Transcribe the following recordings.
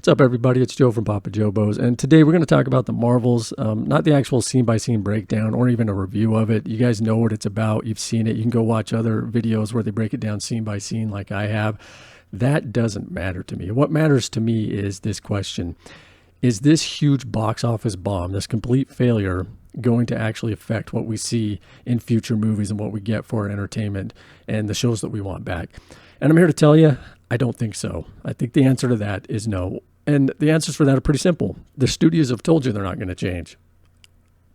What's up, everybody? It's Joe from Papa Jobo's, and today we're going to talk about the Marvels, not the actual scene-by-scene breakdown or even a review of it. You guys know what it's about. You've seen it. You can go watch other videos where they break it down scene-by-scene like I have. That doesn't matter to me. What matters to me is this question. Is this huge box office bomb, this complete failure, going to actually affect what we see in future movies and what we get for our entertainment and the shows that we want back? And I'm here to tell you, I don't think so. I think the answer to that is no. And the answers for that are pretty simple. The studios have told you they're not going to change.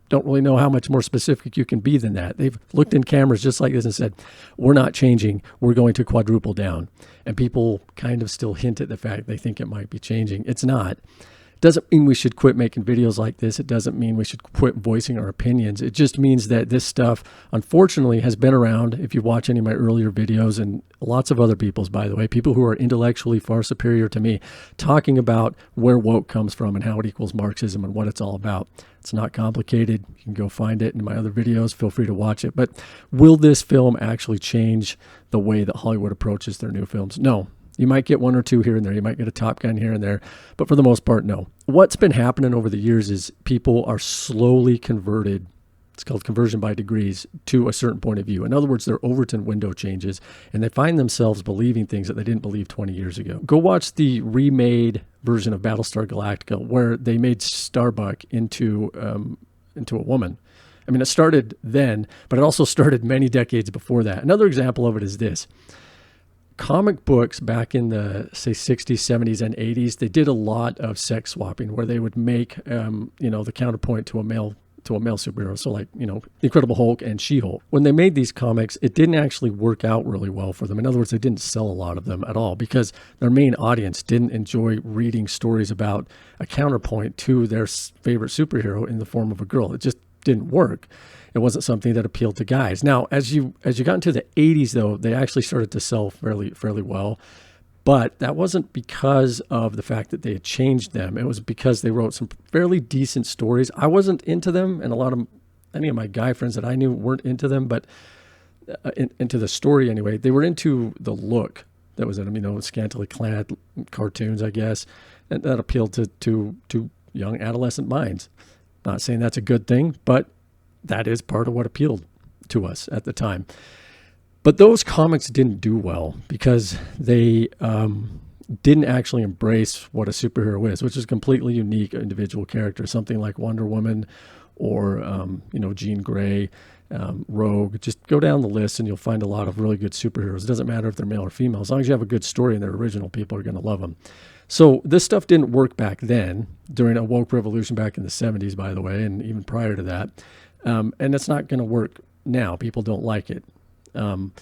Don't really know how much more specific you can be than that. They've looked in cameras just like this and said, we're not changing. We're going to quadruple down. And people kind of still hint at the fact they think it might be changing. It's not. Doesn't mean we should quit making videos like this. It doesn't mean we should quit voicing our opinions. It just means that this stuff, unfortunately, has been around. If you watch any of my earlier videos, and lots of other people's, by the way, people who are intellectually far superior to me, talking about where woke comes from and how it equals Marxism and what it's all about. It's not complicated. You can go find it in my other videos. Feel free to watch it. But will this film actually change the way that Hollywood approaches their new films? No. You might get one or two here and there. You might get a Top Gun here and there. But for the most part, no. What's been happening over the years is people are slowly converted. It's called conversion by degrees to a certain point of view. In other words, their Overton window changes and they find themselves believing things that they didn't believe 20 years ago. Go watch the remade version of Battlestar Galactica where they made Starbuck into a woman. I mean, it started then, but it also started many decades before that. Another example of it is this. Comic books back in the, say, 60s, 70s, and 80s, they did a lot of sex swapping where they would make, the counterpoint to a male superhero. So like, Incredible Hulk and She-Hulk. When they made these comics, it didn't actually work out really well for them. In other words, they didn't sell a lot of them at all because their main audience didn't enjoy reading stories about a counterpoint to their favorite superhero in the form of a girl. It just didn't work. It wasn't something that appealed to guys. Now, as you got into the 80s, though, they actually started to sell fairly well. But that wasn't because of the fact that they had changed them. It was because they wrote some fairly decent stories. I wasn't into them, and any of my guy friends that I knew weren't into them, but into the story anyway. They were into the look that was in them, scantily clad cartoons, I guess, and that appealed to young adolescent minds. Not saying that's a good thing, but that is part of what appealed to us at the time. But those comics didn't do well because they didn't actually embrace what a superhero is, which is a completely unique individual character, something like Wonder Woman or, Jean Grey, Rogue. Just go down the list and you'll find a lot of really good superheroes. It doesn't matter if they're male or female. As long as you have a good story and they're original, people are going to love them. So this stuff didn't work back then, during a woke revolution back in the 70s, by the way, and even prior to that. And it's not going to work now. People don't like it. And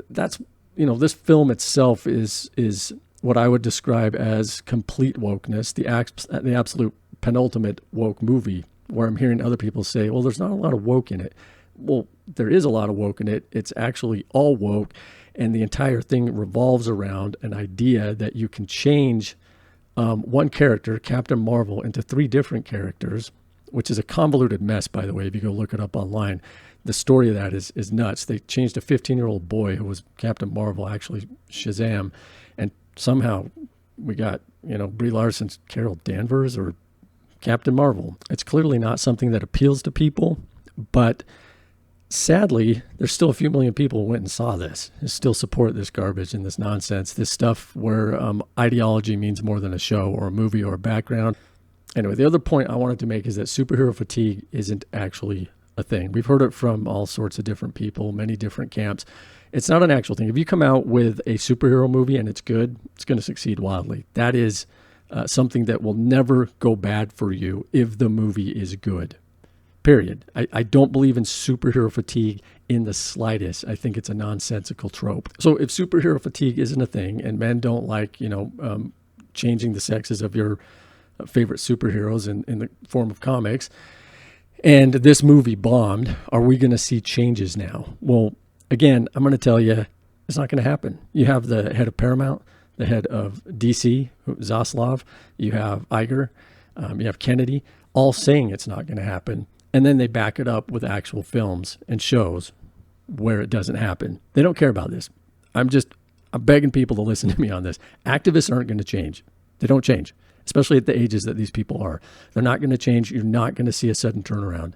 that's, this film itself is what I would describe as complete wokeness, the absolute penultimate woke movie, where I'm hearing other people say, well, there's not a lot of woke in it. Well, there is a lot of woke in it. It's actually all woke. And the entire thing revolves around an idea that you can change one character, Captain Marvel, into three different characters, which is a convoluted mess, by the way, if you go look it up online. The story of that is nuts. They changed a 15-year-old boy who was Captain Marvel, actually Shazam, and somehow we got, Brie Larson's Carol Danvers or Captain Marvel. It's clearly not something that appeals to people, but sadly, there's still a few million people who went and saw this and still support this garbage and this nonsense, this stuff where ideology means more than a show or a movie or a background. Anyway, the other point I wanted to make is that superhero fatigue isn't actually a thing. We've heard it from all sorts of different people, many different camps. It's not an actual thing. If you come out with a superhero movie and it's good, it's going to succeed wildly. That is something that will never go bad for you if the movie is good. Period. I don't believe in superhero fatigue in the slightest. I think it's a nonsensical trope. So if superhero fatigue isn't a thing and men don't like, changing the sexes of your favorite superheroes in the form of comics, and this movie bombed, are we going to see changes now? Well, again, I'm going to tell you, it's not going to happen. You have the head of Paramount, the head of DC, Zaslav, you have Iger, you have Kennedy, all saying it's not going to happen. And then they back it up with actual films and shows where it doesn't happen. They don't care about this. I'm begging people to listen to me on this. Activists aren't going to change. They don't change, especially at the ages that these people are. They're not going to change. You're not going to see a sudden turnaround.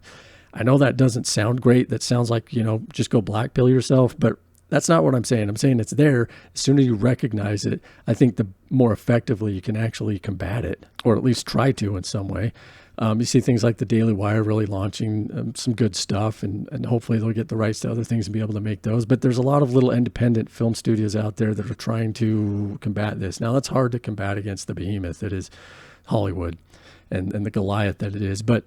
I know that doesn't sound great. That sounds like, just go black pill yourself, but that's not what I'm saying. I'm saying it's there. As soon as you recognize it, I think the more effectively you can actually combat it, or at least try to in some way. You see things like the Daily Wire really launching some good stuff, and hopefully they'll get the rights to other things and be able to make those. But there's a lot of little independent film studios out there that are trying to combat this. Now, that's hard to combat against the behemoth that is Hollywood and the Goliath that it is. But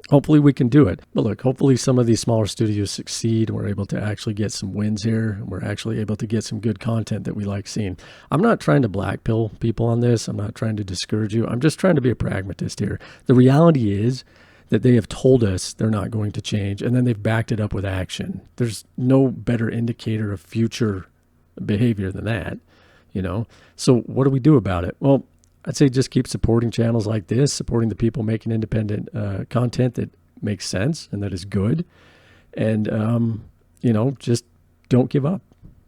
hopefully we can do it. But look, hopefully some of these smaller studios succeed. We're able to actually get some wins here. We're actually able to get some good content that we like seeing. I'm not trying to black pill people on this. I'm not trying to discourage you. I'm just trying to be a pragmatist here. The reality is that they have told us they're not going to change, and then they've backed it up with action. There's no better indicator of future behavior than that, So what do we do about it? Well, I'd say just keep supporting channels like this, supporting the people making independent content that makes sense and that is good. And, just don't give up.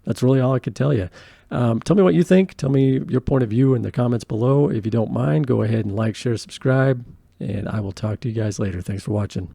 That's really all I could tell you. Tell me what you think. Tell me your point of view in the comments below. If you don't mind, go ahead and like, share, subscribe, and I will talk to you guys later. Thanks for watching.